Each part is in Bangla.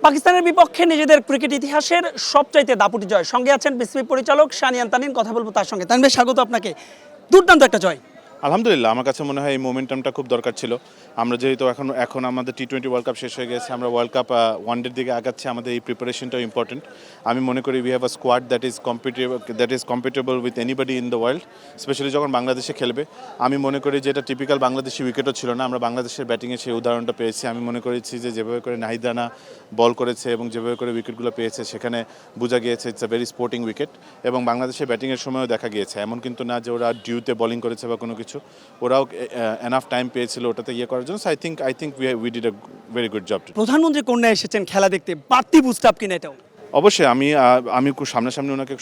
পাকিস্তানের বিপক্ষে নিজেদের ক্রিকেট ইতিহাসের সবচাইতে দাপুটি জয়। সঙ্গে আছেন বিসিবি পরিচালক শানিয়ান তানিন। কথা বলবো তার সঙ্গে। তানিন ভাই, স্বাগত আপনাকে। দুর্দান্ত একটা জয়। আলহামদুলিল্লাহ, আমার কাছে মনে হয় এই মোমেন্টামটা খুব দরকার ছিল। আমরা যেহেতু এখন আমাদের টি-20 ওয়ার্ল্ড কাপ শেষ হয়ে গেছে, আমরা ওয়ার্ল্ড কাপ ওয়ানডের দিকে আগাচ্ছি, আমাদের এই প্রিপারেশনটাও ইম্পর্টেন্ট। আমি মনে করি we have a squad that is compatible with anybody in the world, specially যখন বাংলাদেশে খেলবে। আমি মনে করি যে এটা টিপিক্যাল বাংলাদেশি উইকেটও ছিল না, আমরা বাংলাদেশের ব্যাটিংয়ে সেই উদাহরণটা পেয়েছি। আমি মনে করেছি যে যেভাবে করে নাহিদ রানা বল করেছে এবং যেভাবে করে উইকেটগুলো পেয়েছে, সেখানে বোঝা গিয়েছে it's a very sporting wicket. এবং বাংলাদেশের ব্যাটিংয়ের সময়ও দেখা গিয়েছে, এমন কিন্তু না যে ওরা ডিউতে বোলিং করেছে বা কোনো কিছু, ওরাও এনাফ টাইম পেয়েছিল ওটাতে করার জন্য। I think we did a very good job. প্রধানমন্ত্রী কন্যা এসেছেন খেলা দেখতে, বাড়তি বুস্ট আপ কিনা এটাও? অবশ্যই আমি খুব সামনাসামনি ওনাকে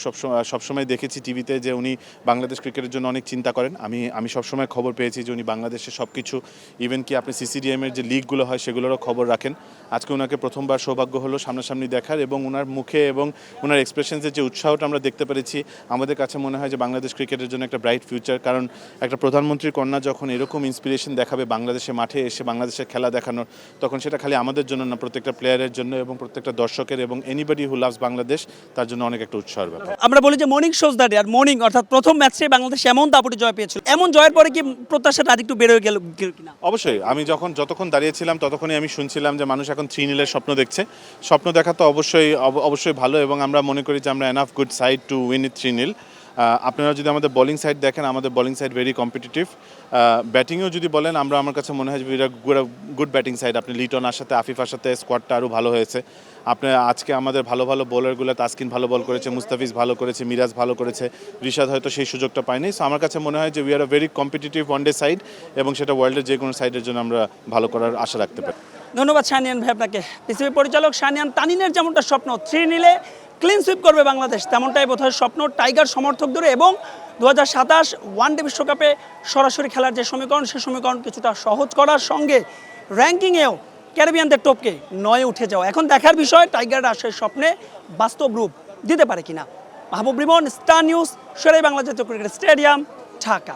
সবসময় দেখেছি টিভিতে যে উনি বাংলাদেশ ক্রিকেটের জন্য অনেক চিন্তা করেন। আমি সবসময় খবর পেয়েছি যে উনি বাংলাদেশের সব কিছু, ইভেন কি আপনি সিসিডিএমের যে লিগগুলো হয় সেগুলোরও খবর রাখেন। আজকে ওনাকে প্রথমবার সৌভাগ্য হলো সামনাসামনি দেখার, এবং ওনার মুখে এবং ওনার এক্সপ্রেশনসের যে উৎসাহটা আমরা দেখতে পেরেছি, আমাদের কাছে মনে হয় যে বাংলাদেশ ক্রিকেটের জন্য একটা ব্রাইট ফিউচার। কারণ একটা প্রধানমন্ত্রীর কন্যা যখন এরকম ইন্সপিরেশন দেখাবে বাংলাদেশের মাঠে এসে বাংলাদেশের খেলা দেখানোর, তখন সেটা খালি আমাদের জন্য না, প্রত্যেকটা প্লেয়ারের জন্য এবং প্রত্যেকটা দর্শকের এবং এনিবডি হু লাভস বাংলাদেশ, তার জন্য অনেক একটা উৎসাহের ব্যাপার। আমরা বলি যে মর্নিং শোজ দ্য ডে, আর মর্নিং অর্থাৎ প্রথম ম্যাচে বাংলাদেশ এমন দাপুটি জয় পেয়েছিল, এমন জয়ের পরে কি প্রত্যাশাটা আরেকটু বেড়ে গেল কিনা? অবশ্যই, আমি যতক্ষণ দাঁড়িয়েছিলাম ততক্ষণই আমি শুনছিলাম যে মানুষ এখন 3-0 স্বপ্ন দেখছে। স্বপ্ন দেখা তো অবশ্যই ভালো, এবং আমরা মনে করি যে আমরা enough good side to win ইট 3-0। আপনারা যদি আমাদের বোলিং সাইড দেখেন, আমাদের বোলিং সাইড ভেরি কম্পিটিটিভ। ব্যাটিংয়েও যদি বলেন, আমার কাছে মনে হয় যে গুড ব্যাটিং সাইড। আপনি লিটন সাথে আফিফার সাথে স্কোয়াডটা আরও ভালো হয়েছে। আপনার আজকে আমাদের ভালো বোলারগুলো, তাসকিন ভালো বল করেছে, মুস্তাফিজ ভালো করেছে, মিরাজ ভালো করেছে, রিশাদ হয়তো সেই সুযোগটা পায়নি। সো আমার কাছে মনে হয় যে we are a very competitive one day side, এবং সেটা ওয়ার্ল্ডের যে কোনো সাইডের জন্য আমরা ভালো করার আশা রাখতে পারি। ধন্যবাদ শানিয়ান ভাই আপনাকে। বিসিবি পরিচালক শানিয়ান তানিনের যেমনটা স্বপ্ন 3-0 ক্লিন সুইপ করবে বাংলাদেশ, তেমনটাই বোধহয় স্বপ্ন টাইগার সমর্থকদের, এবং 2027 ওয়ানডে বিশ্বকাপে সরাসরি খেলার যে সমীকরণ, সেই সমীকরণ কিছুটা সহজ করার সঙ্গে র্যাঙ্কিংয়েও ক্যারিবিয়ানদের টপকে 9-এ উঠে যাওয়া। এখন দেখার বিষয় টাইগাররা সেই স্বপ্নে বাস্তব রূপ দিতে পারে কিনা। মাহবুব রিমন, স্টার নিউজ, শেরে বাংলা জাতীয় ক্রিকেট স্টেডিয়াম, ঢাকা।